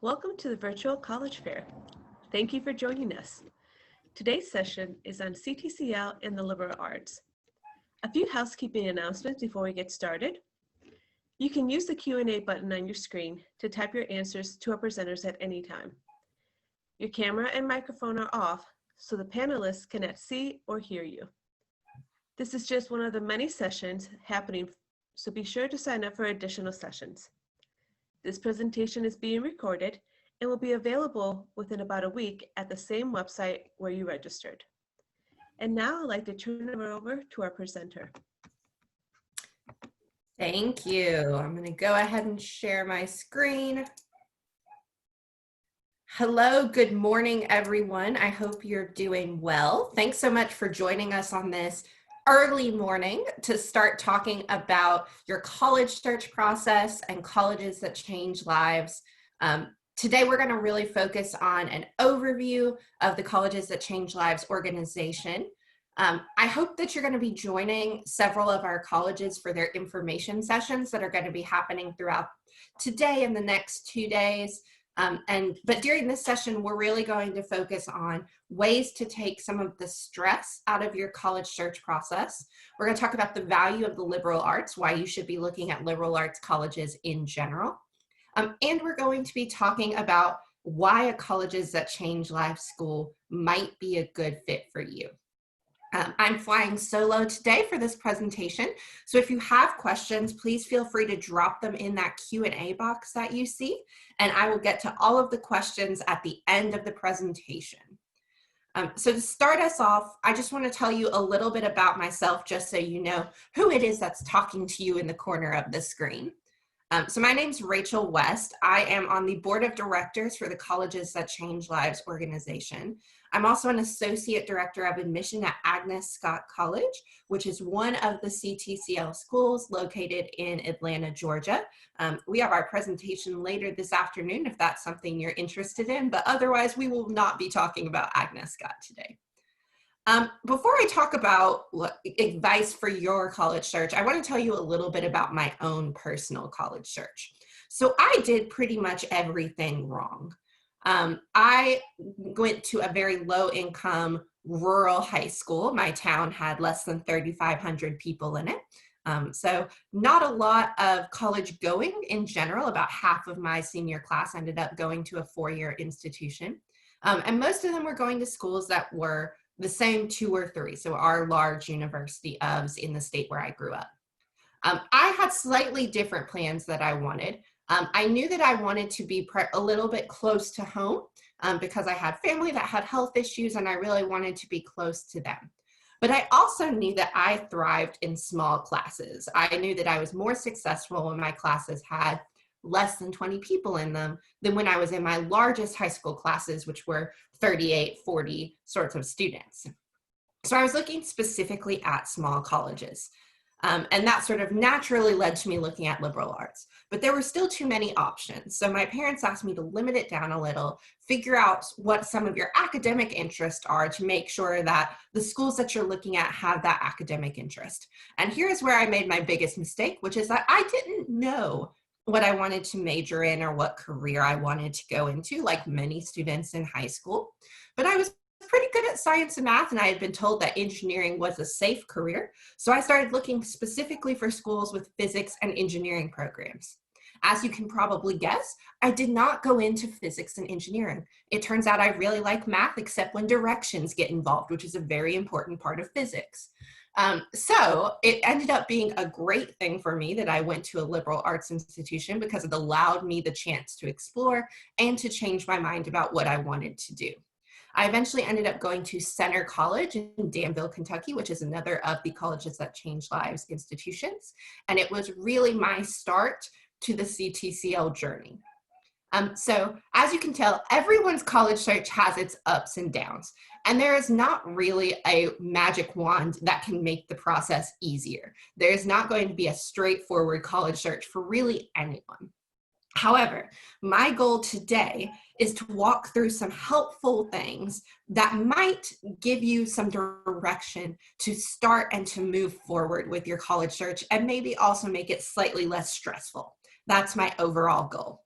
Welcome to the virtual college fair. Thank you for joining us. Today's session is on CTCL and the liberal arts. A few housekeeping announcements before we get started. You can use the Q&A button on your screen to type your answers to our presenters at any time. Your camera and microphone are off, so the panelists cannot see or hear you. This is just one of the many sessions happening, so be sure to sign up for additional sessions. This presentation is being recorded and will be available within about a week at the same website where you registered. And now I'd like to turn it over to our presenter. Thank you. I'm going to go ahead and share my screen. Hello, good morning, everyone. I hope you're doing well. Thanks so much for joining us on this early morning to start talking about your college search process and colleges that change lives. Today, we're going to really focus on an overview of the Colleges That Change Lives organization. I hope that you're going to be joining several of our colleges for their information sessions that are going to be happening throughout today and the next 2 days. But during this session, we're really going to focus on ways to take some of the stress out of your college search process. We're going to talk about the value of the liberal arts, why you should be looking at liberal arts colleges in general. And we're going to be talking about why a Colleges That Change Lives school might be a good fit for you. I'm flying solo today for this presentation, so if you have questions, please feel free to drop them in that Q&A box that you see, and I will get to all of the questions at the end of the presentation. So to start us off, I just want to tell you a little bit about myself, just so you know who it is that's talking to you in the corner of the screen. So my name's Rachel West. I am on the board of directors for the Colleges That Change Lives organization. I'm also an associate director of admission at Agnes Scott College, which is one of the CTCL schools located in Atlanta, Georgia. We have our presentation later this afternoon if that's something you're interested in, but otherwise we will not be talking about Agnes Scott today. Before I talk about advice for your college search, I want to tell you a little bit about my own personal college search. So I did pretty much everything wrong. I went to a very low income rural high school. My town had less than 3,500 people in it. So not a lot of college going in general. About half of my senior class ended up going to a four-year institution. And most of them were going to schools that were the same 2 or 3, so our large university ofs in the state where I grew up. I had slightly different plans that I wanted. I knew that I wanted to be a little bit close to home because I had family that had health issues and I really wanted to be close to them. But I also knew that I thrived in small classes. I knew that I was more successful when my classes had less than 20 people in them than when I was in my largest high school classes, which were 38, 40 sorts of students. So I was looking specifically at small colleges. And that sort of naturally led to me looking at liberal arts. But there were still too many options. So my parents asked me to limit it down a little, figure out what some of your academic interests are to make sure that the schools that you're looking at have that academic interest. And here's where I made my biggest mistake, which is that I didn't know what I wanted to major in or what career I wanted to go into, like many students in high school. But I was pretty good at science and math, and I had been told that engineering was a safe career. So I started looking specifically for schools with physics and engineering programs. As you can probably guess, I did not go into physics and engineering. It turns out I really like math, except when directions get involved, which is a very important part of physics. So it ended up being a great thing for me that I went to a liberal arts institution because it allowed me the chance to explore and to change my mind about what I wanted to do. I eventually ended up going to Center College in Danville, Kentucky, which is another of the Colleges That Change Lives institutions. And it was really my start to the CTCL journey. So as you can tell, everyone's college search has its ups and downs, and there is not really a magic wand that can make the process easier. There is not going to be a straightforward college search for really anyone. However, my goal today is to walk through some helpful things that might give you some direction to start and to move forward with your college search, and maybe also make it slightly less stressful. That's my overall goal.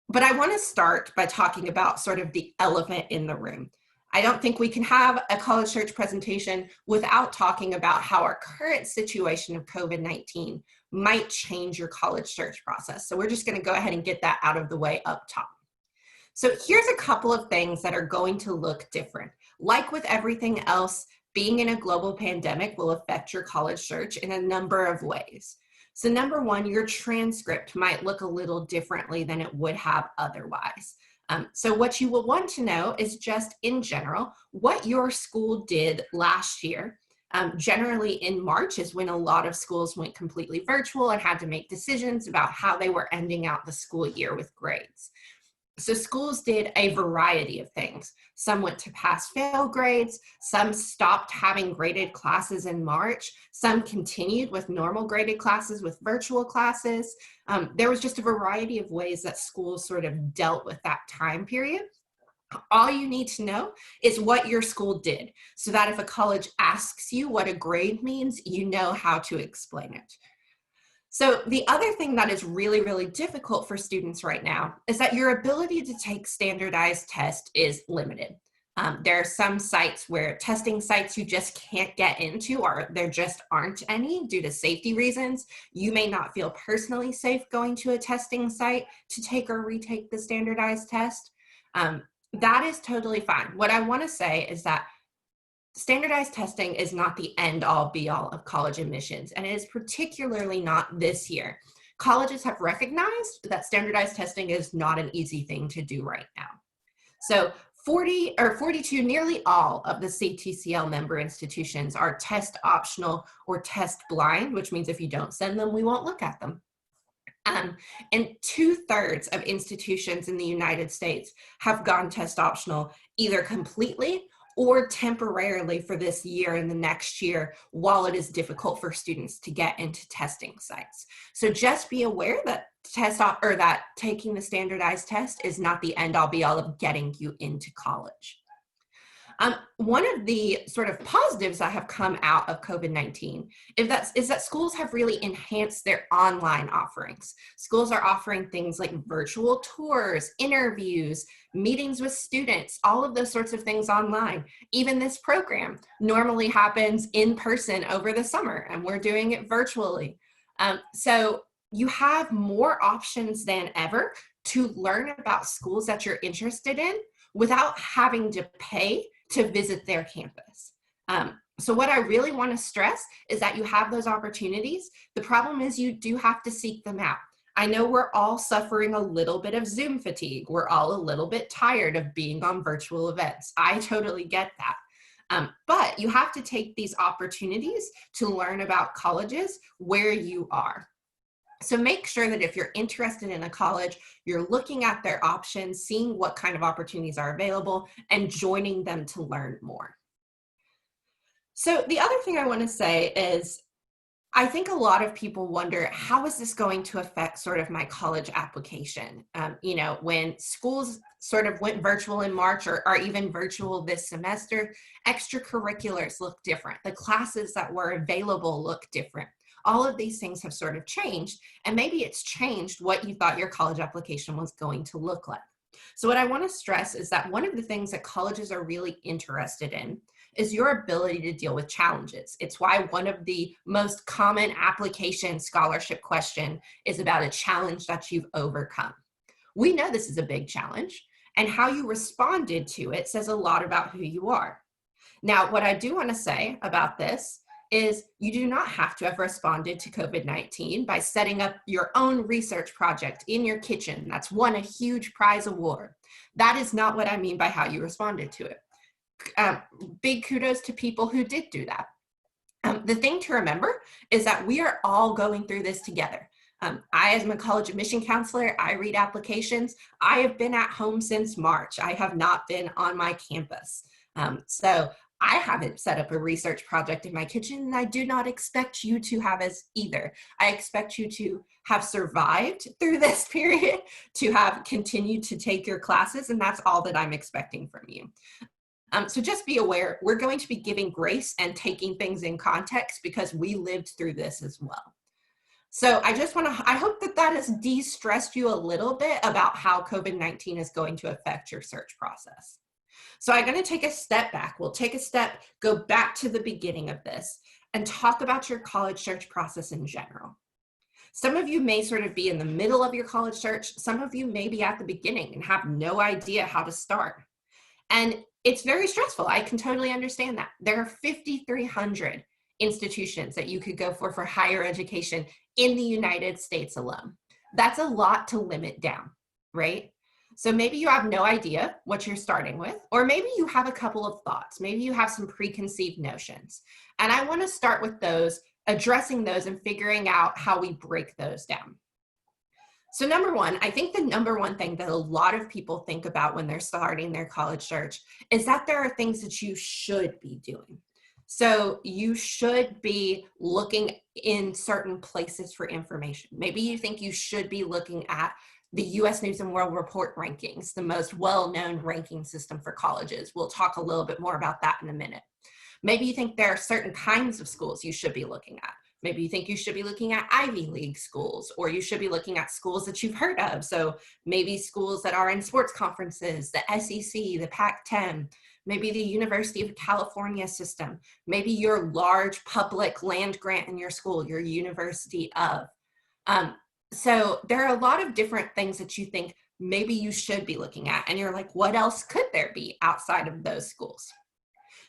But I want to start by talking about sort of the elephant in the room. I don't think we can have a college search presentation without talking about how our current situation of COVID-19 might change your college search process. So we're just going to go ahead and get that out of the way up top. So here's a couple of things that are going to look different. Like with everything else, being in a global pandemic will affect your college search in a number of ways. So number one, your transcript might look a little differently than it would have otherwise. So what you will want to know is just in general, what your school did last year. Generally in March is when a lot of schools went completely virtual and had to make decisions about how they were ending out the school year with grades. So schools did a variety of things. Some went to pass-fail grades, some stopped having graded classes in March, some continued with normal graded classes with virtual classes. There was just a variety of ways that schools sort of dealt with that time period. All you need to know is what your school did, so that if a college asks you what a grade means, you know how to explain it. So the other thing that is really, really difficult for students right now is that your ability to take standardized tests is limited. There are some sites where testing sites you just can't get into, or there just aren't any due to safety reasons. You may not feel personally safe going to a testing site to take or retake the standardized test. That is totally fine. What I want to say is that standardized testing is not the end-all be-all of college admissions, and it is particularly not this year. Colleges have recognized that standardized testing is not an easy thing to do right now. So 42, nearly all of the CTCL member institutions are test optional or test blind, which means if you don't send them, we won't look at them. And 2/3 of institutions in the United States have gone test optional either completely or temporarily for this year and the next year, while it is difficult for students to get into testing sites. So just be aware that that taking the standardized test is not the end all be all of getting you into college. One of the sort of positives that have come out of COVID-19 is that schools have really enhanced their online offerings. Schools are offering things like virtual tours, interviews, meetings with students, all of those sorts of things online. Even this program normally happens in person over the summer, and we're doing it virtually. So you have more options than ever to learn about schools that you're interested in without having to pay to visit their campus. So what I really want to stress is that you have those opportunities. The problem is you do have to seek them out. I know we're all suffering a little bit of Zoom fatigue. We're all a little bit tired of being on virtual events. I totally get that. But you have to take these opportunities to learn about colleges where you are. So make sure that if you're interested in a college, you're looking at their options, seeing what kind of opportunities are available, and joining them to learn more. So the other thing I want to say is, I think a lot of people wonder, how is this going to affect sort of my college application? When schools sort of went virtual in March or even virtual this semester, extracurriculars look different. The classes that were available look different. All of these things have sort of changed, and maybe it's changed what you thought your college application was going to look like. So what I want to stress is that one of the things that colleges are really interested in is your ability to deal with challenges. It's why one of the most common application scholarship question is about a challenge that you've overcome. We know this is a big challenge, and how you responded to it says a lot about who you are. Now, what I do want to say about this is you do not have to have responded to COVID-19 by setting up your own research project in your kitchen that's won a huge prize award. That is not what I mean by how you responded to it. Big kudos to people who did do that. The thing to remember is that we are all going through this together. I, as a college admission counselor, I read applications. I have been at home since March. I have not been on my campus. So I haven't set up a research project in my kitchen, and I do not expect you to have as either. I expect you to have survived through this period, to have continued to take your classes, and that's all that I'm expecting from you. So just be aware, we're going to be giving grace and taking things in context because we lived through this as well. So I hope that has de-stressed you a little bit about how COVID-19 is going to affect your search process. So I'm going to take a step back. We'll go back to the beginning of this and talk about your college search process in general. Some of you may sort of be in the middle of your college search. Some of you may be at the beginning and have no idea how to start. And it's very stressful. I can totally understand that. There are 5,300 institutions that you could go for higher education in the United States alone. That's a lot to limit down, right? So maybe you have no idea what you're starting with, or maybe you have a couple of thoughts. Maybe you have some preconceived notions. And I want to start with those, addressing those and figuring out how we break those down. So number one, I think the number one thing that a lot of people think about when they're starting their college search is that there are things that you should be doing. So you should be looking in certain places for information. Maybe you think you should be looking at the US News and World Report rankings, the most well-known ranking system for colleges. We'll talk a little bit more about that in a minute. Maybe you think there are certain kinds of schools you should be looking at. Maybe you think you should be looking at Ivy League schools, or you should be looking at schools that you've heard of. So maybe schools that are in sports conferences, the SEC, the Pac-10, maybe the University of California system, maybe your large public land grant in your school, your university of. So there are a lot of different things that you think maybe you should be looking at. And you're like, what else could there be outside of those schools?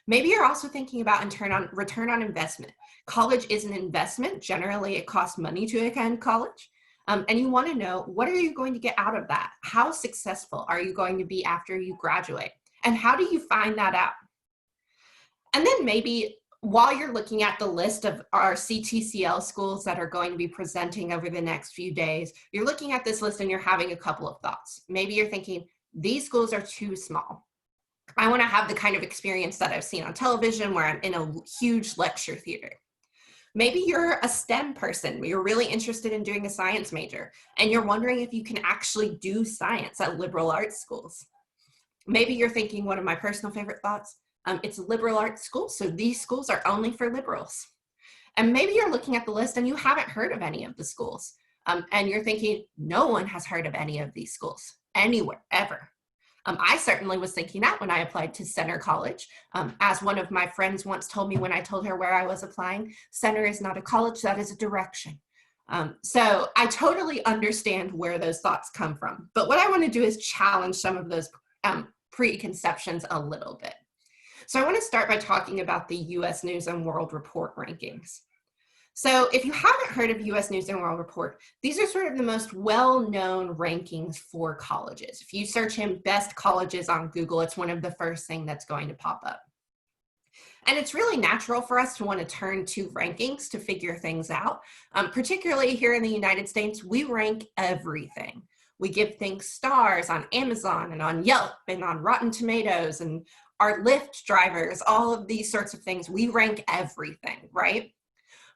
Maybe you're also thinking about return on investment. College is an investment. Generally, it costs money to attend college. And you want to know, what are you going to get out of that? How successful are you going to be after you graduate? And how do you find that out? And then maybe while you're looking at the list of our CTCL schools that are going to be presenting over the next few days, you're looking at this list and you're having a couple of thoughts. Maybe you're thinking, these schools are too small. I want to have the kind of experience that I've seen on television where I'm in a huge lecture theater. Maybe you're a STEM person, you're really interested in doing a science major, and you're wondering if you can actually do science at liberal arts schools. Maybe you're thinking, one of my personal favorite thoughts, it's a liberal arts school, so these schools are only for liberals. And maybe you're looking at the list and you haven't heard of any of the schools. And you're thinking, no one has heard of any of these schools anywhere, ever. I certainly was thinking that when I applied to Center College. As one of my friends once told me when I told her where I was applying, Center is not a college, that is a direction. So I totally understand where those thoughts come from. But what I want to do is challenge some of those preconceptions a little bit. So I want to start by talking about the US News and World Report rankings. So if you haven't heard of US News and World Report, these are sort of the most well-known rankings for colleges. If you search in best colleges on Google, it's one of the first things that's going to pop up. And it's really natural for us to want to turn to rankings to figure things out. Particularly here in the United States, we rank everything. We give things stars on Amazon and on Yelp and on Rotten Tomatoes and our Lyft drivers, all of these sorts of things. We rank everything, right?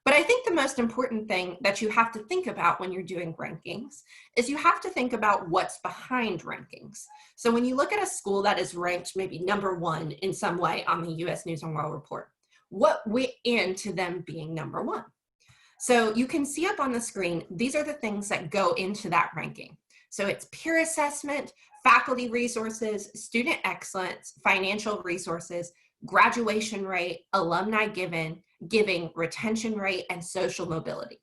But I think the most important thing that you have to think about when you're doing rankings is you have to think about what's behind rankings. So when you look at a school that is ranked maybe number one in some way on the US News and World Report, what went into them being number one? So you can see up on the screen, these are the things that go into that ranking. So it's peer assessment, faculty resources, student excellence, financial resources, graduation rate, alumni giving, retention rate, and social mobility.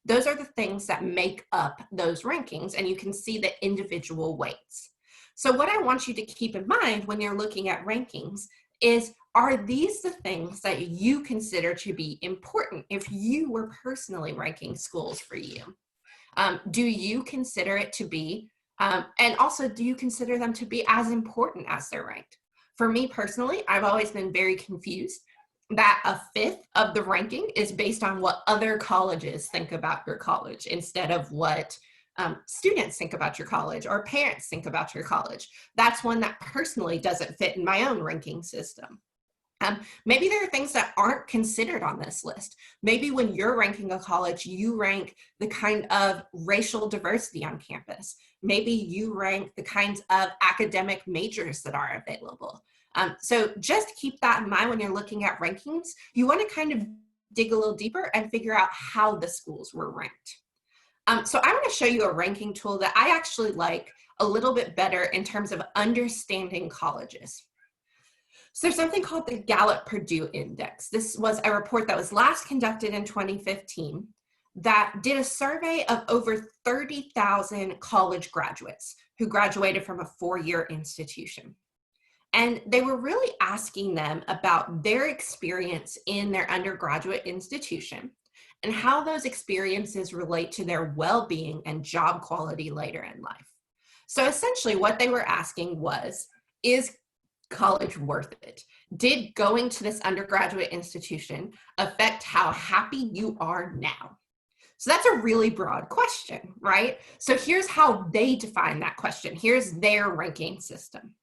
Those are the things that make up those rankings, and you can see the individual weights. So what I want you to keep in mind when you're looking at rankings is, are these the things that you consider to be important if you were personally ranking schools for you? Do you consider it to be, and also do you consider them to be as important as they're ranked? For me personally, I've always been very confused that a fifth of the ranking is based on what other colleges think about your college instead of what students think about your college or parents think about your college. That's one that personally doesn't fit in my own ranking system. Maybe there are things that aren't considered on this list. Maybe when you're ranking a college, you rank the kind of racial diversity on campus. Maybe you rank the kinds of academic majors that are available. So just keep that in mind when you're looking at rankings. You want to kind of dig a little deeper and figure out how the schools were ranked. So I'm going to show you a ranking tool that I actually like a little bit better in terms of understanding colleges. So there's something called the Gallup Purdue Index. This was a report that was last conducted in 2015 that did a survey of over 30,000 college graduates who graduated from a four-year institution. And they were really asking them about their experience in their undergraduate institution and how those experiences relate to their well-being and job quality later in life. So essentially what they were asking was, is college worth it? Did going to this undergraduate institution affect how happy you are now? So that's a really broad question, right? So here's how they define that question. Here's their ranking system.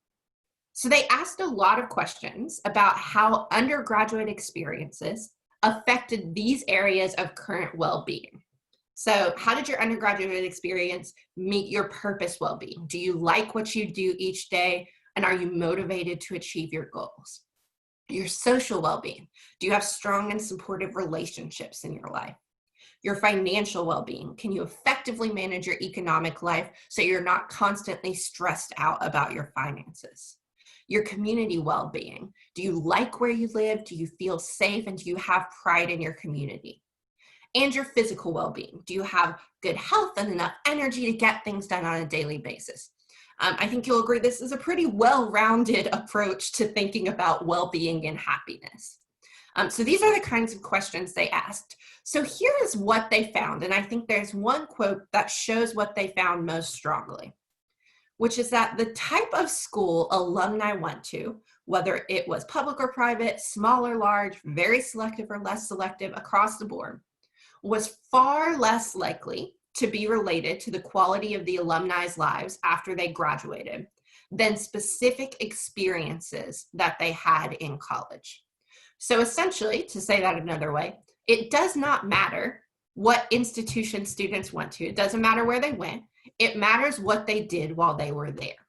So they asked a lot of questions about how undergraduate experiences affected these areas of current well-being. So how did your undergraduate experience meet your purpose well-being? Do you like what you do each day? And are you motivated to achieve your goals? Your social well-being. Do you have strong and supportive relationships in your life? Your financial well-being. Can you effectively manage your economic life so you're not constantly stressed out about your finances? Your community well-being. Do you like where you live? Do you feel safe? And do you have pride in your community? And your physical well-being. Do you have good health and enough energy to get things done on a daily basis? I think you'll agree this is a pretty well-rounded approach to thinking about well-being and happiness. So these are the kinds of questions they asked. So here is what they found, and I think there's one quote that shows what they found most strongly, which is that the type of school alumni went to, whether it was public or private, small or large, very selective or less selective across the board, was far less likely to be related to the quality of the alumni's lives after they graduated than specific experiences that they had in college. So essentially, to say that another way, it does not matter what institution students went to. It doesn't matter where they went. It matters what they did while they were there.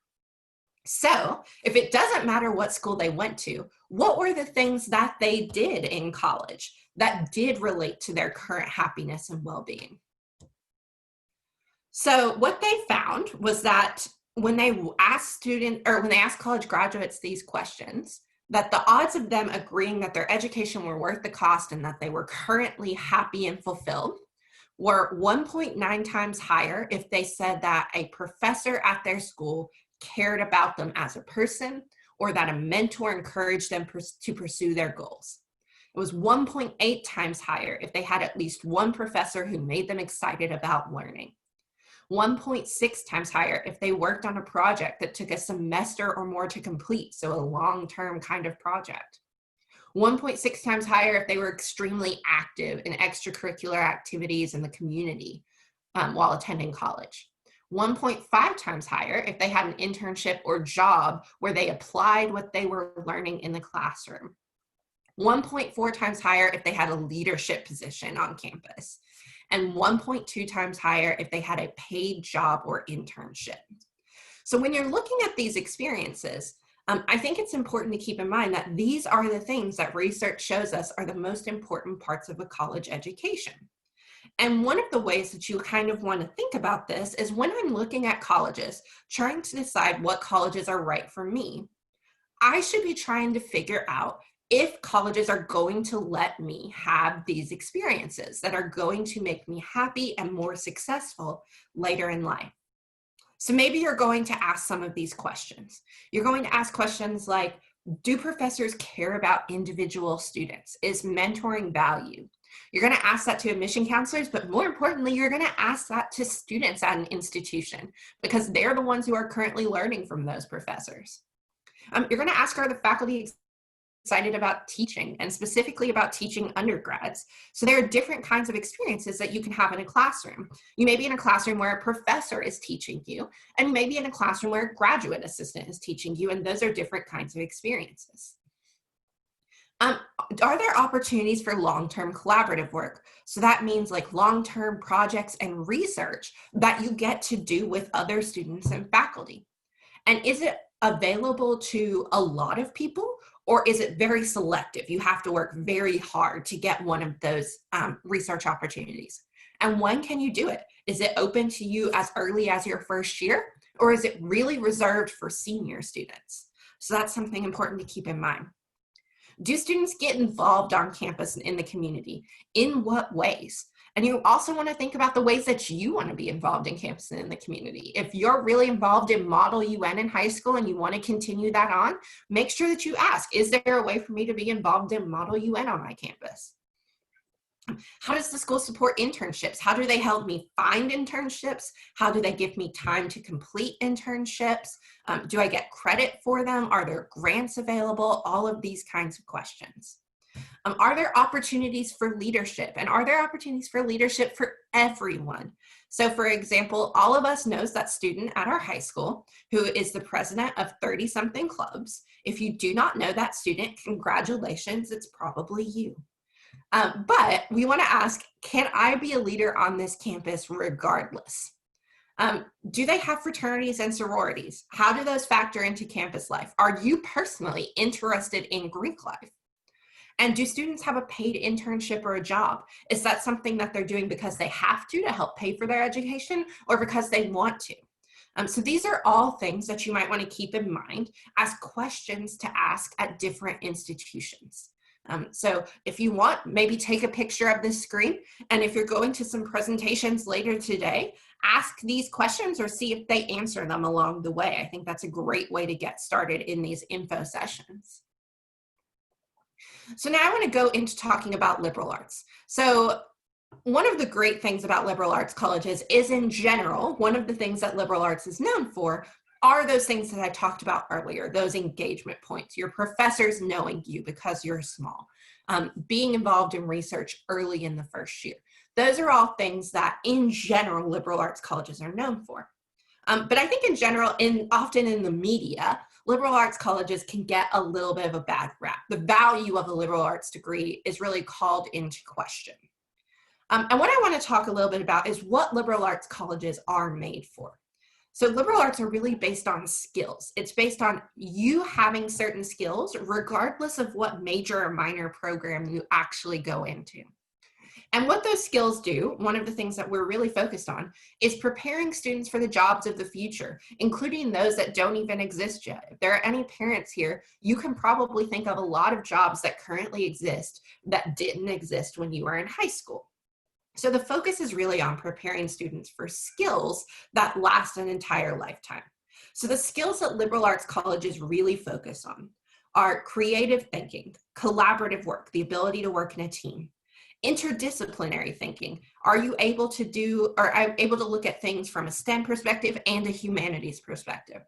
So if it doesn't matter what school they went to, what were the things that they did in college that did relate to their current happiness and well-being? So what they found was that when they asked college graduates these questions, that the odds of them agreeing that their education were worth the cost and that they were currently happy and fulfilled were 1.9 times higher if they said that a professor at their school cared about them as a person or that a mentor encouraged them to pursue their goals. It was 1.8 times higher if they had at least one professor who made them excited about learning. 1.6 times higher if they worked on a project that took a semester or more to complete, so a long-term kind of project. 1.6 times higher if they were extremely active in extracurricular activities in the community while attending college. 1.5 times higher if they had an internship or job where they applied what they were learning in the classroom. 1.4 times higher if they had a leadership position on campus. And 1.2 times higher if they had a paid job or internship. So when you're looking at these experiences, I think it's important to keep in mind that these are the things that research shows us are the most important parts of a college education. And one of the ways that you kind of want to think about this is when I'm looking at colleges, trying to decide what colleges are right for me, I should be trying to figure out if colleges are going to let me have these experiences that are going to make me happy and more successful later in life. So maybe you're going to ask some of these questions. You're going to ask questions like, do professors care about individual students? Is mentoring valued? You're going to ask that to admission counselors, but more importantly, you're going to ask that to students at an institution because they're the ones who are currently learning from those professors. You're going to ask, are the faculty excited about teaching and specifically about teaching undergrads? So there are different kinds of experiences that you can have in a classroom. You may be in a classroom where a professor is teaching you, and you may be in a classroom where a graduate assistant is teaching you, and those are different kinds of experiences. Are there opportunities for long-term collaborative work? So that means like long-term projects and research that you get to do with other students and faculty. And is it available to a lot of people, or is it very selective? You have to work very hard to get one of those research opportunities. And when can you do it? Is it open to you as early as your first year, or is it really reserved for senior students? So that's something important to keep in mind. Do students get involved on campus and in the community? In what ways? And you also want to think about the ways that you want to be involved in campus and in the community. If you're really involved in Model UN in high school and you want to continue that on, make sure that you ask, is there a way for me to be involved in Model UN on my campus? How does the school support internships? How do they help me find internships? How do they give me time to complete internships? Do I get credit for them? Are there grants available? All of these kinds of questions. Are there opportunities for leadership? And are there opportunities for leadership for everyone? So for example, all of us knows that student at our high school who is the president of 30-something clubs. If you do not know that student, congratulations, it's probably you. But we want to ask, can I be a leader on this campus regardless? Do they have fraternities and sororities? How do those factor into campus life? Are you personally interested in Greek life? And do students have a paid internship or a job? Is that something that they're doing because they have to help pay for their education, or because they want to? So these are all things that you might want to keep in mind as questions to ask at different institutions. So if you want, maybe take a picture of this screen, and if you're going to some presentations later today, ask these questions or see if they answer them along the way. I think that's a great way to get started in these info sessions. So now I want to go into talking about liberal arts. So one of the great things about liberal arts colleges is, in general, one of the things that liberal arts is known for are those things that I talked about earlier, those engagement points, your professors knowing you because you're small, being involved in research early in the first year. Those are all things that, in general, liberal arts colleges are known for. But I think in general, often in the media, liberal arts colleges can get a little bit of a bad rap. The value of a liberal arts degree is really called into question. And what I want to talk a little bit about is what liberal arts colleges are made for. So liberal arts are really based on skills. It's based on you having certain skills regardless of what major or minor program you actually go into. And what those skills do, one of the things that we're really focused on, is preparing students for the jobs of the future, including those that don't even exist yet. If there are any parents here, you can probably think of a lot of jobs that currently exist that didn't exist when you were in high school. So the focus is really on preparing students for skills that last an entire lifetime. So the skills that liberal arts colleges really focus on are creative thinking, collaborative work, the ability to work in a team, interdisciplinary thinking. Are you able to look at things from a STEM perspective and a humanities perspective?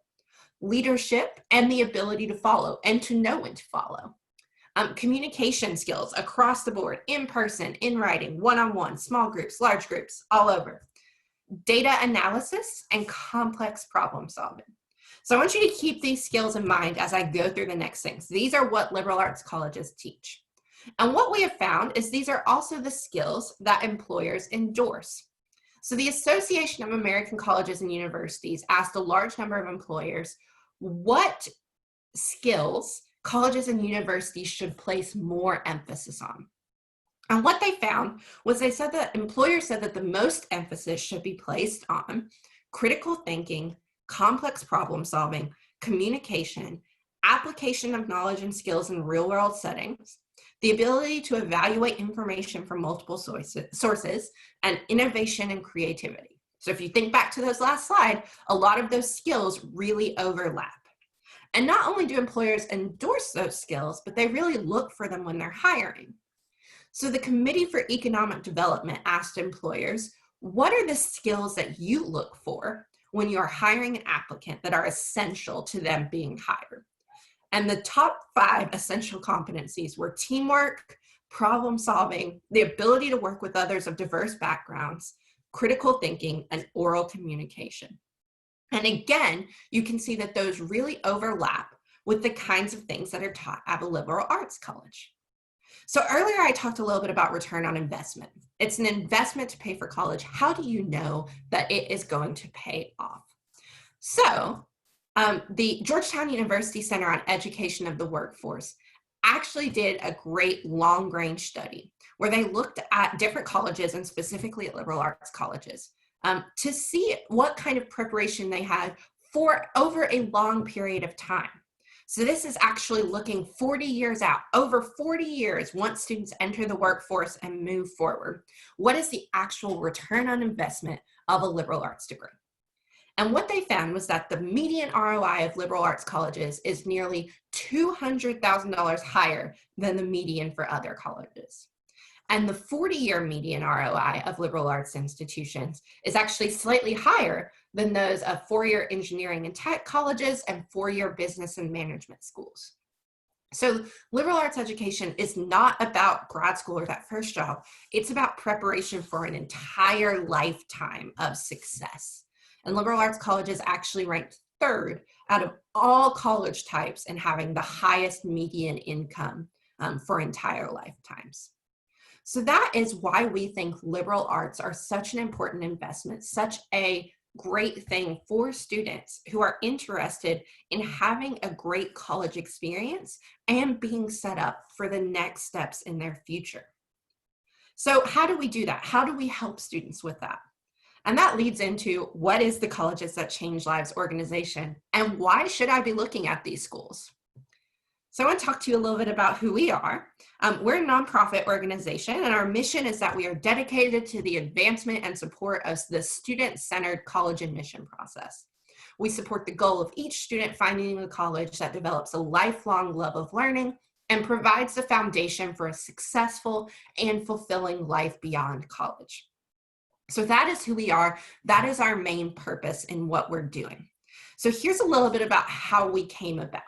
Leadership and the ability to follow and to know when to follow. Communication skills across the board, in person, in writing, one-on-one, small groups, large groups, all over. Data analysis and complex problem solving. So I want you to keep these skills in mind as I go through the next things. These are what liberal arts colleges teach. And what we have found is these are also the skills that employers endorse. So the Association of American Colleges and Universities asked a large number of employers what skills colleges and universities should place more emphasis on. And what they found was employers said that the most emphasis should be placed on critical thinking, complex problem solving, communication, application of knowledge and skills in real world settings, the ability to evaluate information from multiple sources, and innovation and creativity. So if you think back to those last slide, a lot of those skills really overlap. And not only do employers endorse those skills, but they really look for them when they're hiring. So the Committee for Economic Development asked employers, what are the skills that you look for when you're hiring an applicant that are essential to them being hired? And the top 5 essential competencies were teamwork, problem solving, the ability to work with others of diverse backgrounds, critical thinking, and oral communication. And again, you can see that those really overlap with the kinds of things that are taught at a liberal arts college. So earlier I talked a little bit about return on investment. It's an investment to pay for college. How do you know that it is going to pay off? So the Georgetown University Center on Education of the Workforce actually did a great long-range study where they looked at different colleges and specifically at liberal arts colleges to see what kind of preparation they had for over a long period of time. So this is actually looking 40 years out, over 40 years once students enter the workforce and move forward. What is the actual return on investment of a liberal arts degree? And what they found was that the median ROI of liberal arts colleges is nearly $200,000 higher than the median for other colleges. And the 40-year median ROI of liberal arts institutions is actually slightly higher than those of 4-year engineering and tech colleges and 4-year business and management schools. So liberal arts education is not about grad school or that first job. It's about preparation for an entire lifetime of success. And liberal arts colleges actually ranked 3rd out of all college types in having the highest median income for entire lifetimes. So that is why we think liberal arts are such an important investment, such a great thing for students who are interested in having a great college experience and being set up for the next steps in their future. So how do we do that? How do we help students with that? And that leads into what is the Colleges That Change Lives organization and why should I be looking at these schools? So I want to talk to you a little bit about who we are. We're a nonprofit organization, and our mission is that we are dedicated to the advancement and support of the student-centered college admission process. We support the goal of each student finding a college that develops a lifelong love of learning and provides the foundation for a successful and fulfilling life beyond college. So that is who we are. That is our main purpose in what we're doing. So here's a little bit about how we came about.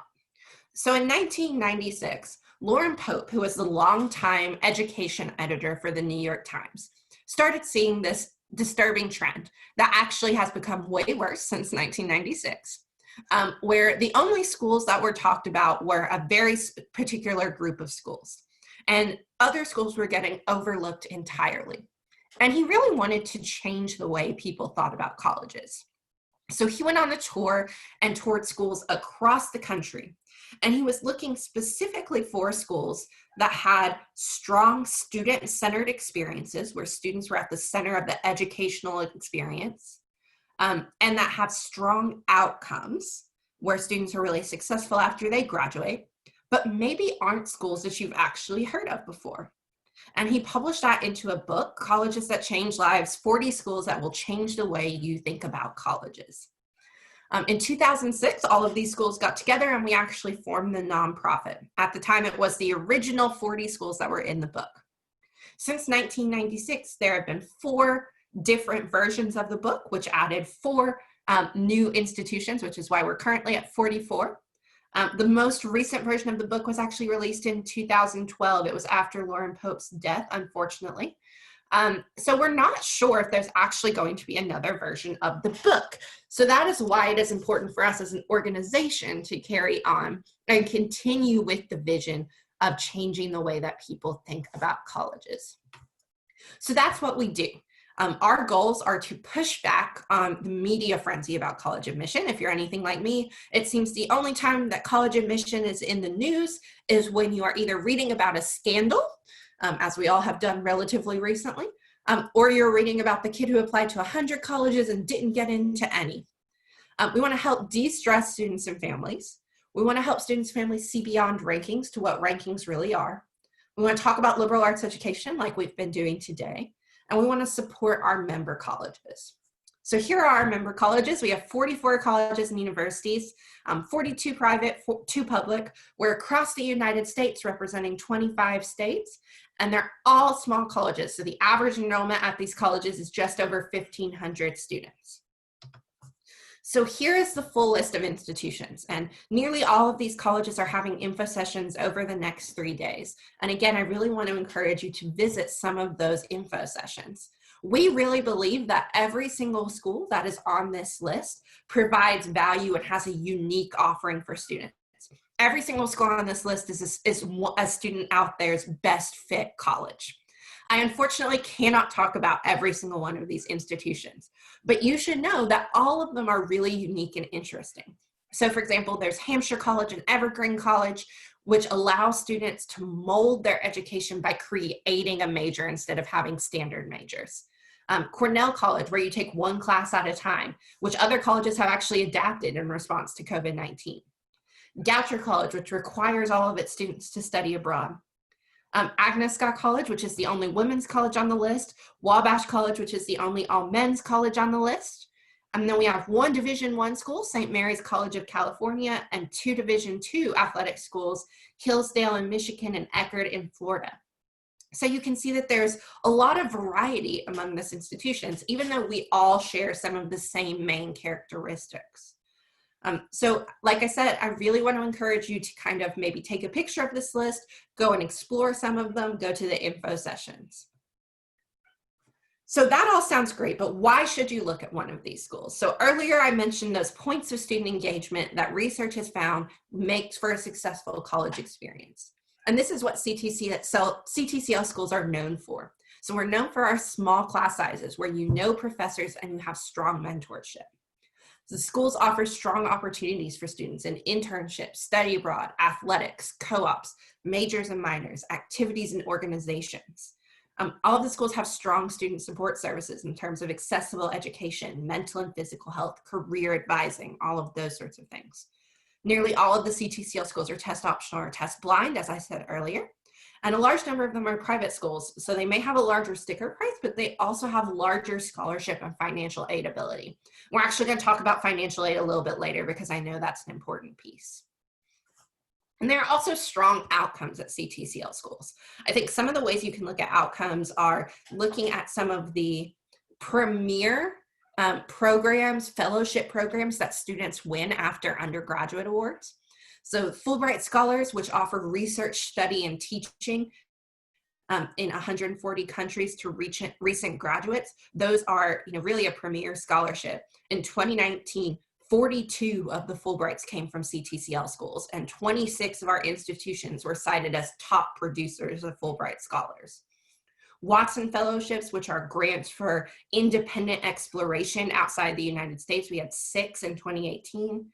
So in 1996, Lauren Pope, who was the longtime education editor for the New York Times, started seeing this disturbing trend that actually has become way worse since 1996, where the only schools that were talked about were a very particular group of schools, and other schools were getting overlooked entirely. And he really wanted to change the way people thought about colleges. So he went on a tour and toured schools across the country. And he was looking specifically for schools that had strong student-centered experiences where students were at the center of the educational experience, and that have strong outcomes where students are really successful after they graduate, but maybe aren't schools that you've actually heard of before. And he published that into a book, Colleges That Change Lives, 40 Schools That Will Change the Way You Think About Colleges. In 2006, all of these schools got together and we actually formed the nonprofit. At the time, it was the original 40 schools that were in the book. Since 1996, there have been 4 different versions of the book, which added 4 new institutions, which is why we're currently at 44. The most recent version of the book was actually released in 2012. It was after Lauren Pope's death, unfortunately. So we're not sure if there's actually going to be another version of the book. So that is why it is important for us as an organization to carry on and continue with the vision of changing the way that people think about colleges. So that's what we do. Our goals are to push back on the media frenzy about college admission. If you're anything like me, it seems the only time that college admission is in the news is when you are either reading about a scandal, as we all have done relatively recently, or you're reading about the kid who applied to 100 colleges and didn't get into any. We want to help de-stress students and families. We want to help students and families see beyond rankings to what rankings really are. We want to talk about liberal arts education like we've been doing today. And we want to support our member colleges. So here are our member colleges. We have 44 colleges and universities, 42 private, 2 public. We're across the United States representing 25 states, and they're all small colleges. So the average enrollment at these colleges is just over 1,500 students. So here is the full list of institutions, and nearly all of these colleges are having info sessions over the next 3 days. And again, I really want to encourage you to visit some of those info sessions. We really believe that every single school that is on this list provides value and has a unique offering for students. Every single school on this list is a student out there's best fit college. I unfortunately cannot talk about every single one of these institutions, but you should know that all of them are really unique and interesting. So for example, there's Hampshire College and Evergreen College, which allows students to mold their education by creating a major instead of having standard majors. Cornell College, where you take one class at a time, which other colleges have actually adapted in response to COVID-19. Goucher College, which requires all of its students to study abroad. Agnes Scott College, which is the only women's college on the list. Wabash College, which is the only all-men's college on the list. And then we have one Division I school, St. Mary's College of California, and two Division II athletic schools, Hillsdale in Michigan and Eckerd in Florida. So you can see that there's a lot of variety among these institutions, even though we all share some of the same main characteristics. So like I said, I really want to encourage you to kind of maybe take a picture of this list, go and explore some of them, go to the info sessions. So that all sounds great, but why should you look at one of these schools? So earlier I mentioned those points of student engagement that research has found makes for a successful college experience. And this is what CTCL schools are known for. So we're known for our small class sizes where you know professors and you have strong mentorship. The schools offer strong opportunities for students in internships, study abroad, athletics, co-ops, majors and minors, activities and organizations. All of the schools have strong student support services in terms of accessible education, mental and physical health, career advising, all of those sorts of things. Nearly all of the CTCL schools are test optional or test blind, as I said earlier. And a large number of them are private schools, so they may have a larger sticker price, but they also have larger scholarship and financial aid ability. We're actually going to talk about financial aid a little bit later because I know that's an important piece. And there are also strong outcomes at CTCL schools. I think some of the ways you can look at outcomes are looking at some of the premier programs, fellowship programs that students win after undergraduate awards. So Fulbright Scholars, which offer research, study, and teaching in 140 countries to recent graduates, those are really a premier scholarship. In 2019, 42 of the Fulbrights came from CTCL schools, and 26 of our institutions were cited as top producers of Fulbright Scholars. Watson Fellowships, which are grants for independent exploration outside the United States, we had 6 in 2018.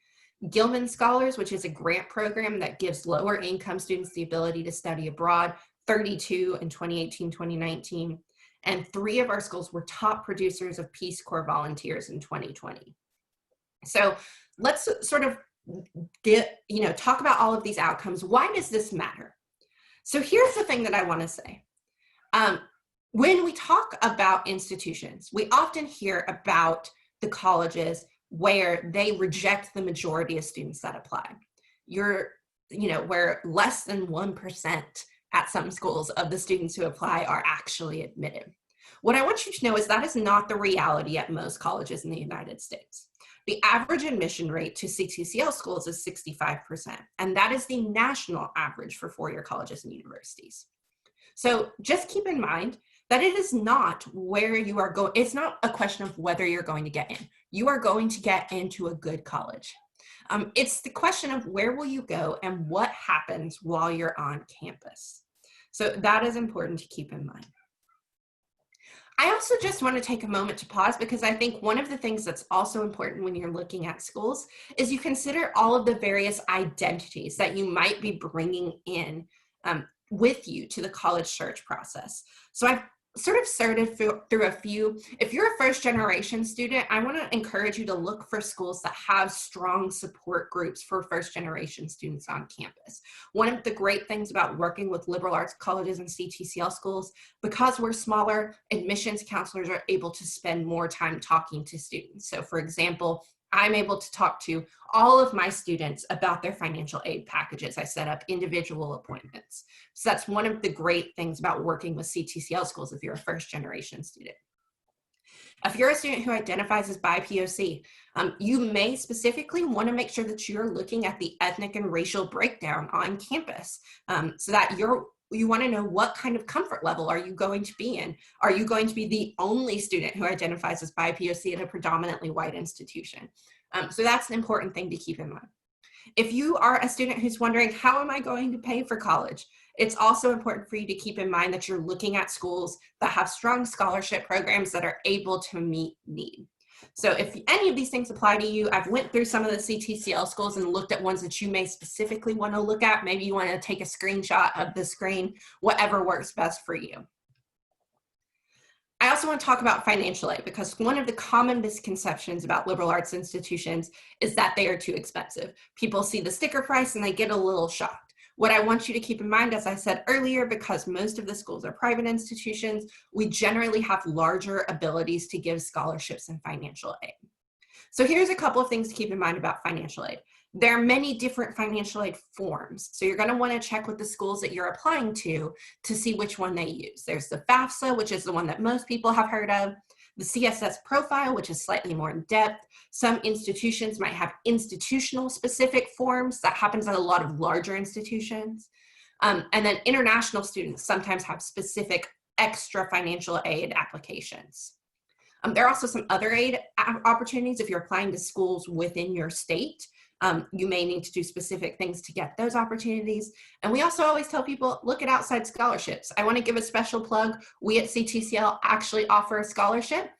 Gilman Scholars, which is a grant program that gives lower income students the ability to study abroad, 32 in 2018, 2019. And 3 of our schools were top producers of Peace Corps volunteers in 2020. So let's sort of talk about all of these outcomes. Why does this matter? So here's the thing that I want to say. When we talk about institutions, we often hear about the colleges where they reject the majority of students that apply. Where less than 1% at some schools of the students who apply are actually admitted. What I want you to know is that is not the reality at most colleges in the United States. The average admission rate to CTCL schools is 65%, and that is the national average for four-year colleges and universities. So just keep in mind that it is not where you are going. It's not a question of whether you're going to get in. You are going to get into a good college. It's the question of where will you go and what happens while you're on campus. So that is important to keep in mind. I also just want to take a moment to pause because I think one of the things that's also important when you're looking at schools is you consider all of the various identities that you might be bringing in with you to the college search process. So I've sort of sorted through a few. If you're a first generation student, I want to encourage you to look for schools that have strong support groups for first generation students on campus. One of the great things about working with liberal arts colleges and CTCL schools, because we're smaller, admissions counselors are able to spend more time talking to students. So for example, I'm able to talk to all of my students about their financial aid packages. I set up individual appointments. So that's one of the great things about working with CTCL schools if you're a first generation student. If you're a student who identifies as BIPOC, you may specifically want to make sure that you're looking at the ethnic and racial breakdown on campus so that you want to know what kind of comfort level are you going to be in? Are you going to be the only student who identifies as BIPOC at a predominantly white institution? So that's an important thing to keep in mind. If you are a student who's wondering, how am I going to pay for college? It's also important for you to keep in mind that you're looking at schools that have strong scholarship programs that are able to meet need. So if any of these things apply to you, I've went through some of the CTCL schools and looked at ones that you may specifically want to look at. Maybe you want to take a screenshot of the screen, whatever works best for you. I also want to talk about financial aid, because one of the common misconceptions about liberal arts institutions is that they are too expensive. People see the sticker price and they get a little shocked. What I want you to keep in mind, as I said earlier, because most of the schools are private institutions, we generally have larger abilities to give scholarships and financial aid. So here's a couple of things to keep in mind about financial aid. There are many different financial aid forms. So you're going to want to check with the schools that you're applying to see which one they use. There's the FAFSA, which is the one that most people have heard of, the CSS profile, which is slightly more in depth. Some institutions might have institutional specific forms. That happens at a lot of larger institutions. And then international students sometimes have specific extra financial aid applications. There are also some other aid opportunities if you're applying to schools within your state. You may need to do specific things to get those opportunities. And we also always tell people, look at outside scholarships. I want to give a special plug. We at CTCL actually offer a scholarship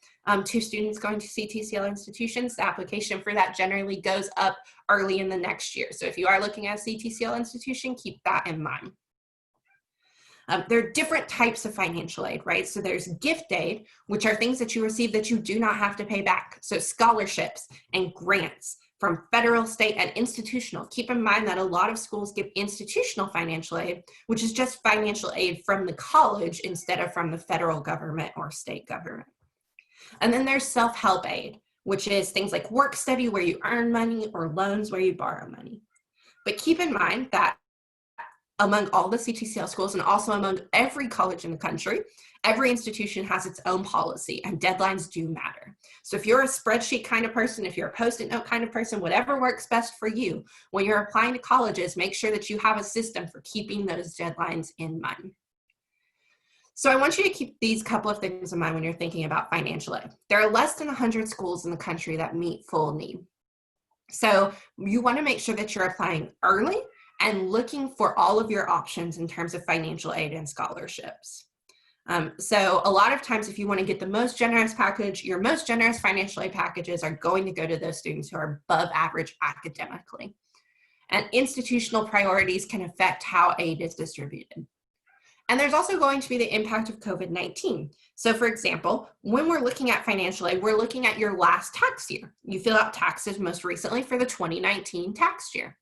to students going to CTCL institutions. The application for that generally goes up early in the next year. So if you are looking at a CTCL institution, keep that in mind. There are different types of financial aid, right? So there's gift aid, which are things that you receive that you do not have to pay back. So scholarships and grants from federal, state, and institutional. Keep in mind that a lot of schools give institutional financial aid, which is just financial aid from the college instead of from the federal government or state government. And then there's self-help aid, which is things like work study where you earn money or loans where you borrow money. But keep in mind that among all the CTCL schools and also among every college in the country, every institution has its own policy, and deadlines do matter. So if you're a spreadsheet kind of person, if you're a Post-it note kind of person, whatever works best for you, when you're applying to colleges, make sure that you have a system for keeping those deadlines in mind. So I want you to keep these couple of things in mind when you're thinking about financial aid. There are less than 100 schools in the country that meet full need. So you want to make sure that you're applying early and looking for all of your options in terms of financial aid and scholarships. So a lot of times, if you want to get the most generous package, your most generous financial aid packages are going to go to those students who are above average academically. And institutional priorities can affect how aid is distributed. And there's also going to be the impact of COVID-19. So for example, when we're looking at financial aid, we're looking at your last tax year. You fill out taxes most recently for the 2019 tax year,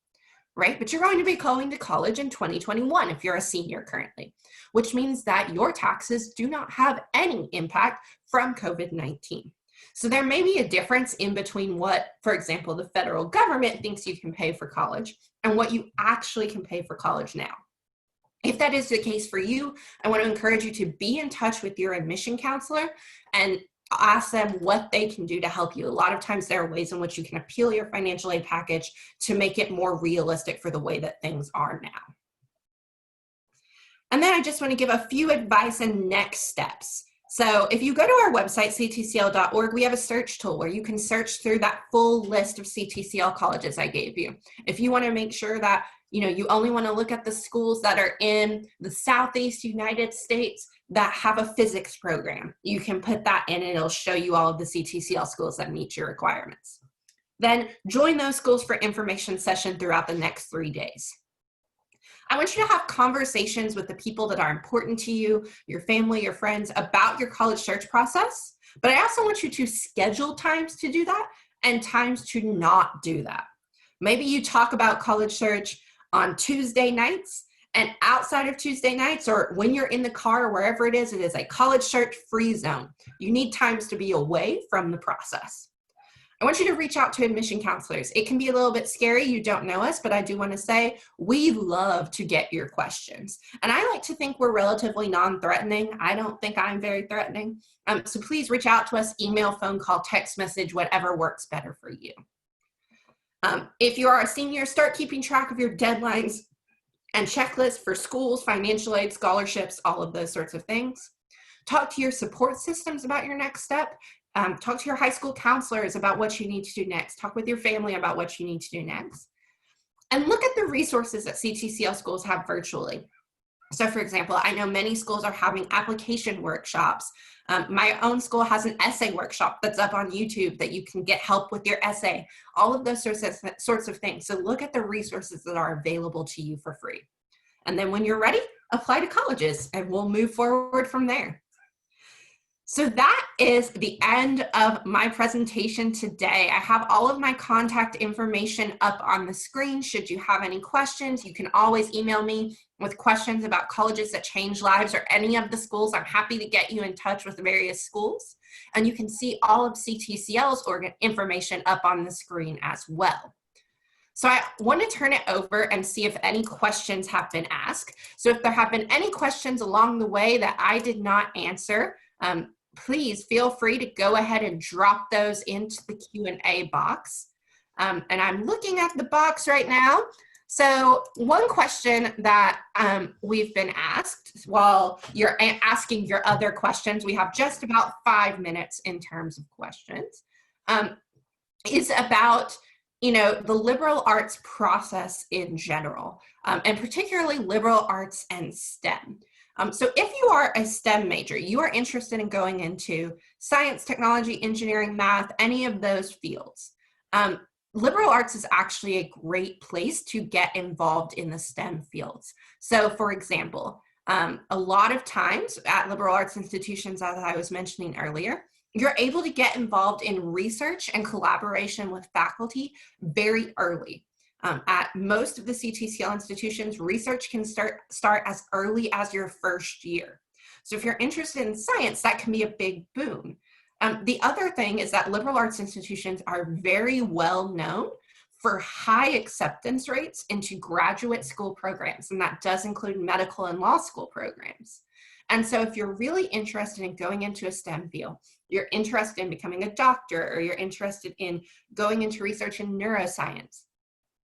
right? But you're going to be going to college in 2021 if you're a senior currently, which means that your taxes do not have any impact from COVID-19. So there may be a difference in between what, for example, the federal government thinks you can pay for college and what you actually can pay for college now. If that is the case for you, I want to encourage you to be in touch with your admission counselor and ask them what they can do to help you. A lot of times there are ways in which you can appeal your financial aid package to make it more realistic for the way that things are now. And then I just want to give a few advice and next steps. So if you go to our website, ctcl.org, we have a search tool where you can search through that full list of CTCL colleges I gave you. If you want to make sure that you only want to look at the schools that are in the Southeast United States that have a physics program, you can put that in and it'll show you all of the CTCL schools that meet your requirements. Then join those schools for information session throughout the next 3 days. I want you to have conversations with the people that are important to you, your family, your friends, about your college search process. But I also want you to schedule times to do that and times to not do that. Maybe you talk about college search on Tuesday nights, and outside of Tuesday nights, or when you're in the car or wherever it is a college search free zone. You need times to be away from the process. I want you to reach out to admission counselors. It can be a little bit scary. You don't know us, but I do want to say we love to get your questions. And I like to think we're relatively non-threatening. I don't think I'm very threatening. So please reach out to us, email, phone call, text message, whatever works better for you. If you are a senior, start keeping track of your deadlines and checklists for schools, financial aid, scholarships, all of those sorts of things. Talk to your support systems about your next step. Talk to your high school counselors about what you need to do next. Talk with your family about what you need to do next. And look at the resources that CTCL schools have virtually. So for example, I know many schools are having application workshops. My own school has an essay workshop that's up on YouTube that you can get help with your essay, all of those sorts of things. So look at the resources that are available to you for free. And then when you're ready, apply to colleges and we'll move forward from there. So that is the end of my presentation today. I have all of my contact information up on the screen. Should you have any questions, you can always email me with questions about colleges that change lives or any of the schools. I'm happy to get you in touch with various schools. And you can see all of CTCL's information up on the screen as well. So I want to turn it over and see if any questions have been asked. So if there have been any questions along the way that I did not answer, please feel free to go ahead and drop those into the Q&A box. And I'm looking at the box right now. So one question that we've been asked while you're asking your other questions, we have just about 5 minutes in terms of questions, is about the liberal arts process in general, and particularly liberal arts and STEM. So if you are a STEM major, you are interested in going into science, technology, engineering, math, any of those fields. Liberal arts is actually a great place to get involved in the STEM fields. So for example, a lot of times at liberal arts institutions, as I was mentioning earlier, you're able to get involved in research and collaboration with faculty very early. At most of the CTCL institutions, research can start as early as your first year. So if you're interested in science, that can be a big boon. The other thing is that liberal arts institutions are very well known for high acceptance rates into graduate school programs, and that does include medical and law school programs. And so if you're really interested in going into a STEM field, you're interested in becoming a doctor, or you're interested in going into research in neuroscience,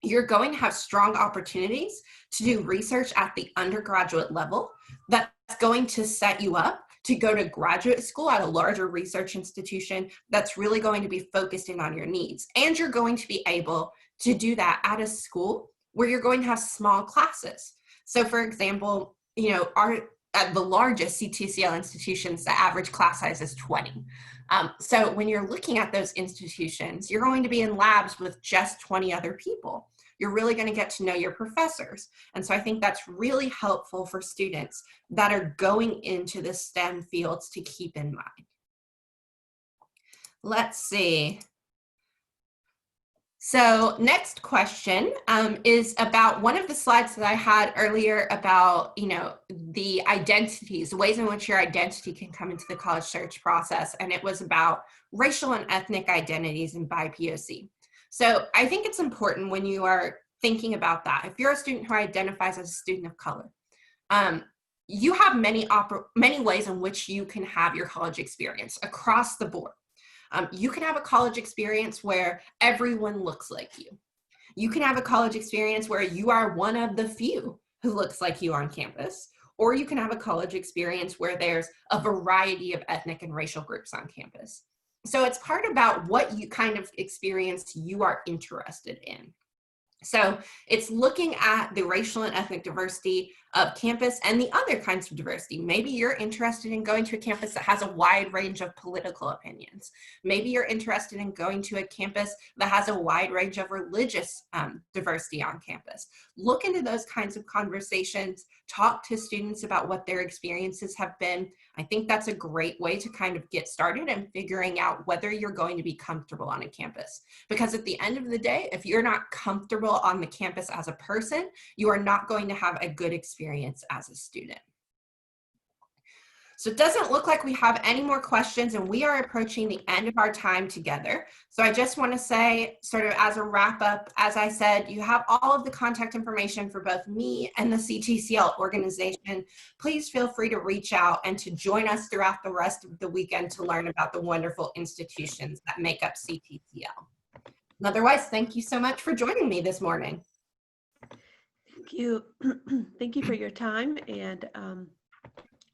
you're going to have strong opportunities to do research at the undergraduate level that's going to set you up to go to graduate school at a larger research institution that's really going to be focused in on your needs. And you're going to be able to do that at a school where you're going to have small classes. So for example, at the largest CTCL institutions, the average class size is 20. So when you're looking at those institutions, you're going to be in labs with just 20 other people. You're really going to get to know your professors. And so I think that's really helpful for students that are going into the STEM fields to keep in mind. Let's see. So next question is about one of the slides that I had earlier about, the identities, the ways in which your identity can come into the college search process. And it was about racial and ethnic identities and BIPOC. So I think it's important when you are thinking about that. If you're a student who identifies as a student of color, you have many ways in which you can have your college experience across the board. You can have a college experience where everyone looks like you. You can have a college experience where you are one of the few who looks like you on campus, or you can have a college experience where there's a variety of ethnic and racial groups on campus. So it's part about what you kind of experience you are interested in. So it's looking at the racial and ethnic diversity of campus and the other kinds of diversity. Maybe you're interested in going to a campus that has a wide range of political opinions. Maybe you're interested in going to a campus that has a wide range of religious diversity on campus. Look into those kinds of conversations, talk to students about what their experiences have been. I think that's a great way to kind of get started in figuring out whether you're going to be comfortable on a campus. Because at the end of the day, if you're not comfortable on the campus as a person, you are not going to have a good experience as a student. So it doesn't look like we have any more questions, and we are approaching the end of our time together. So I just want to say, sort of as a wrap up, as I said, you have all of the contact information for both me and the CTCL organization. Please feel free to reach out and to join us throughout the rest of the weekend to learn about the wonderful institutions that make up CTCL. And otherwise, thank you so much for joining me this morning. Thank you. Thank you for your time and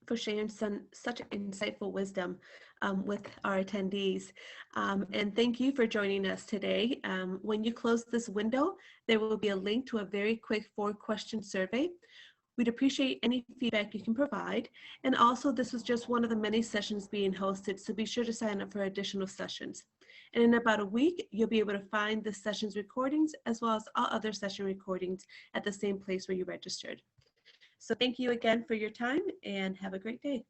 for sharing such insightful wisdom with our attendees. And thank you for joining us today. When you close this window, there will be a link to a very quick 4-question survey. We'd appreciate any feedback you can provide. And also, this was just one of the many sessions being hosted, so be sure to sign up for additional sessions. And in about a week, you'll be able to find the session's recordings as well as all other session recordings at the same place where you registered. So thank you again for your time and have a great day.